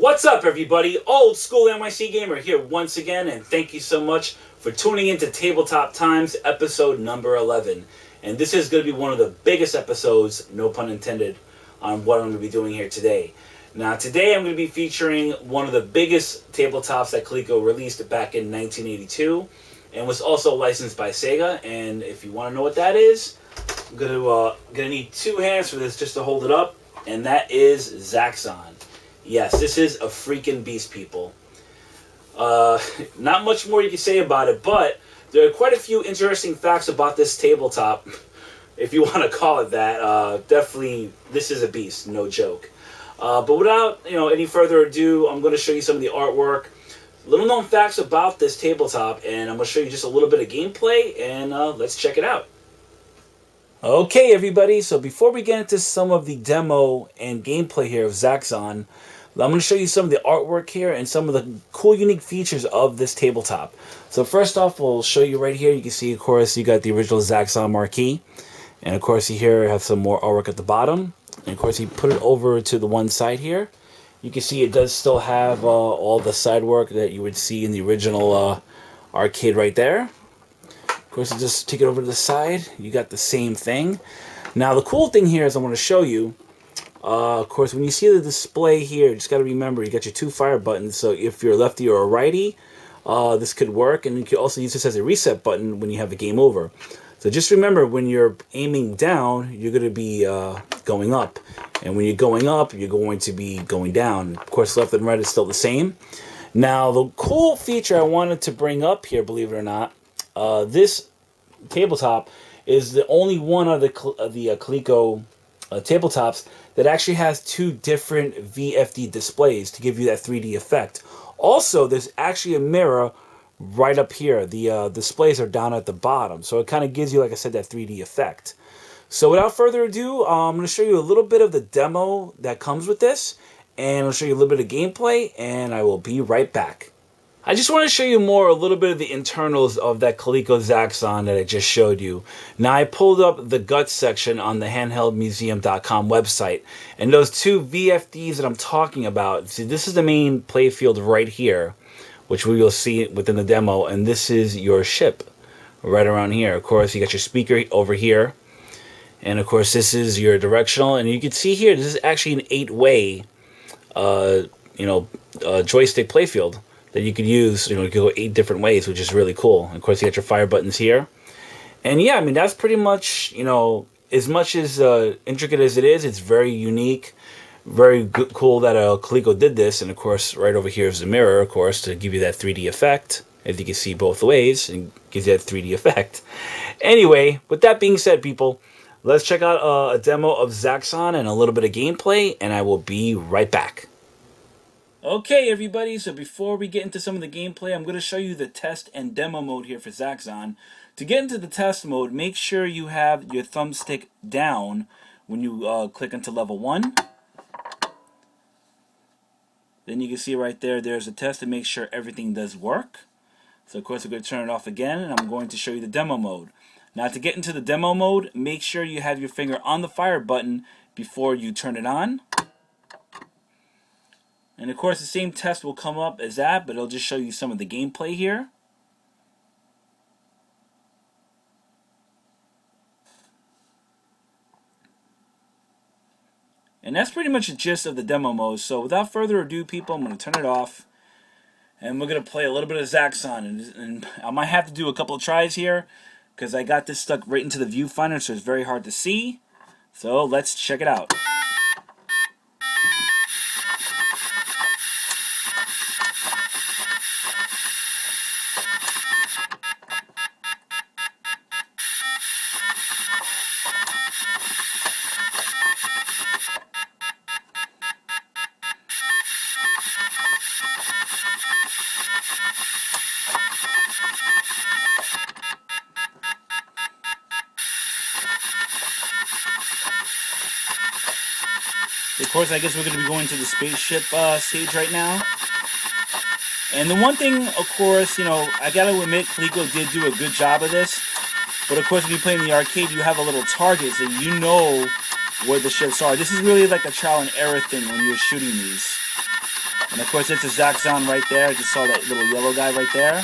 What's up, everybody? Old School NYC Gamer here once again, and thank you so much for tuning into Tabletop Times episode number 11. And this is going to be one of the biggest episodes, no pun intended, on what I'm going to be doing here today. Now, today I'm going to be featuring one of the biggest tabletops that Coleco released back in 1982, and was also licensed by Sega. And if you want to know what that is, I'm going to need two hands for this just to hold it up, and that is Zaxxon. Yes, this is a freaking beast, people. Not much more you can say about it, but there are quite a few interesting facts about this tabletop, if you want to call it that. Definitely, this is a beast, no joke. But without any further ado, I'm going to show you some of the artwork, little known facts about this tabletop, and I'm going to show you just a little bit of gameplay, and let's check it out. Okay, everybody, so before we get into some of the demo and gameplay here of Zaxxon, I'm going to show you some of the artwork here and some of the cool, unique features of this tabletop. So first off, we'll show you right here. You can see, of course, you got the original Zaxxon marquee. And, of course, you here have some more artwork at the bottom. And, of course, you put it over to the one side here. You can see it does still have all the side work that you would see in the original arcade right there. Of course, you just take it over to the side. You got the same thing. Now, the cool thing here is I want to show you, of course, when you see the display here, you just got to remember you got your two fire buttons. So if you're a lefty or a righty, this could work. And you can also use this as a reset button when you have a game over. So just remember, when you're aiming down, you're going to be going up. And when you're going up, you're going to be going down. Of course, left and right is still the same. Now, the cool feature I wanted to bring up here, believe it or not, this tabletop is the only one of the Coleco tabletops that actually has two different VFD displays to give you that 3D effect. Also, there's actually a mirror right up here. The displays are down at the bottom, so it kind of gives you, like I said, that 3D effect. So without further ado, I'm going to show you a little bit of the demo that comes with this, and I'll show you a little bit of gameplay, and I will be right back. I just want to show you a little bit of the internals of that Coleco Zaxxon that I just showed you. Now, I pulled up the guts section on the handheldmuseum.com website, and those two VFDs that I'm talking about, see, this is the main playfield right here, which we will see within the demo, and this is your ship right around here. Of course, you got your speaker over here, and of course, this is your directional, and you can see here, this is actually an 8-way, joystick playfield that you could use. You could go 8 different ways, which is really cool. And of course, you got your fire buttons here. And yeah, I mean, that's pretty much, as much as intricate as it is, it's very unique, very cool that Coleco did this. And of course, right over here is the mirror, of course, to give you that 3D effect. As you can see both ways, and gives you that 3D effect. Anyway, with that being said, people, let's check out a demo of Zaxxon and a little bit of gameplay, and I will be right back. Okay, everybody, so before we get into some of the gameplay, I'm going to show you the test and demo mode here for Zaxxon. To get into the test mode, make sure you have your thumbstick down when you click into level 1. Then you can see right there, there's a test to make sure everything does work. So, of course, we're going to turn it off again, and I'm going to show you the demo mode. Now, to get into the demo mode, make sure you have your finger on the fire button before you turn it on. And of course, the same test will come up as that, but it'll just show you some of the gameplay here. And that's pretty much the gist of the demo mode. So without further ado, people, I'm going to turn it off. And we're going to play a little bit of Zaxxon. And I might have to do a couple of tries here, because I got this stuck right into the viewfinder, so it's very hard to see. So let's check it out. Of course, I guess we're going to be going to the spaceship stage right now. And the one thing, of course, I got to admit, Coleco did do a good job of this. But of course, when you play in the arcade, you have a little target, so you know where the ships are. This is really like a trial and error thing when you're shooting these. And of course, it's a Zaxxon right there. I just saw that little yellow guy right there.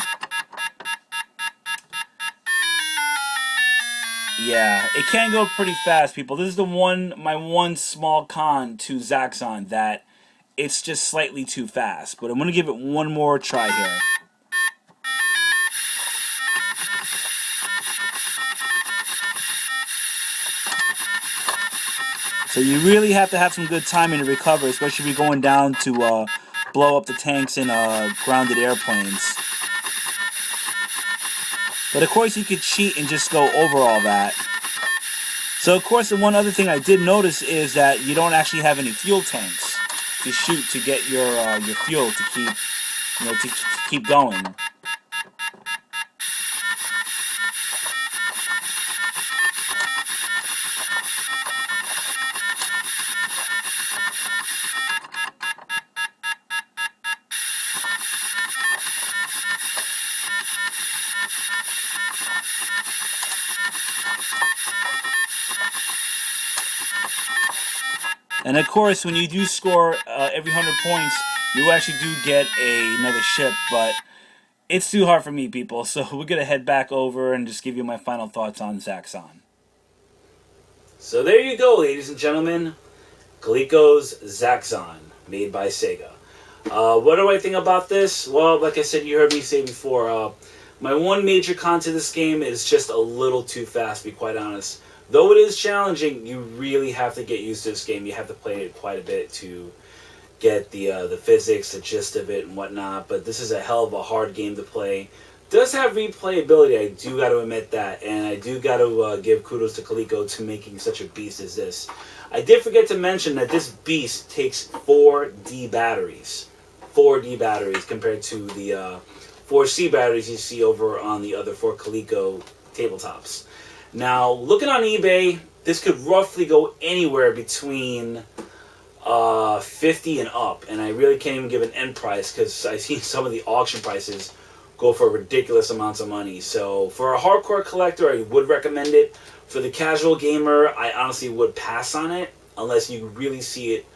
Yeah, it can go pretty fast, people. This is my one small con to Zaxxon, that it's just slightly too fast. But I'm going to give it one more try here. So you really have to have some good timing to recover, especially if you're going down to blow up the tanks in grounded airplanes. But of course you could cheat and just go over all that. So of course the one other thing I did notice is that you don't actually have any fuel tanks to shoot to get your fuel to keep, to keep going. And of course, when you do score every 100 points, you actually do get another ship, but it's too hard for me, people, so we're going to head back over and just give you my final thoughts on Zaxxon. So there you go, ladies and gentlemen. Coleco's Zaxxon, made by Sega. What do I think about this? Well, like I said, you heard me say before, my one major con to this game is just a little too fast, to be quite honest. Though it is challenging, you really have to get used to this game. You have to play it quite a bit to get the physics, the gist of it, and whatnot. But this is a hell of a hard game to play. It does have replayability, I do got to admit that. And I do got to give kudos to Coleco to making such a beast as this. I did forget to mention that this beast takes 4D batteries. 4D batteries compared to the 4C batteries you see over on the other 4 Coleco tabletops. Now, looking on eBay, this could roughly go anywhere between 50 and up, and I really can't even give an end price because I've seen some of the auction prices go for ridiculous amounts of money. So for a hardcore collector, I would recommend it. For the casual gamer, I honestly would pass on it unless you really see it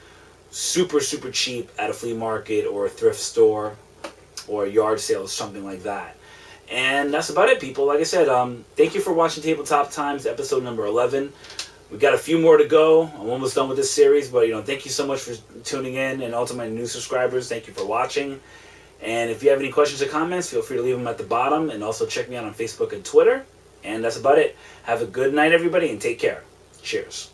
super, super cheap at a flea market or a thrift store or a yard sale or something like that. And that's about it, people. Like I said, thank you for watching Tabletop Times, episode number 11. We got a few more to go. I'm almost done with this series, but thank you so much for tuning in, and also my new subscribers, thank you for watching. And if you have any questions or comments, feel free to leave them at the bottom, and also check me out on Facebook and Twitter. And that's about it. Have a good night, everybody, and take care. Cheers.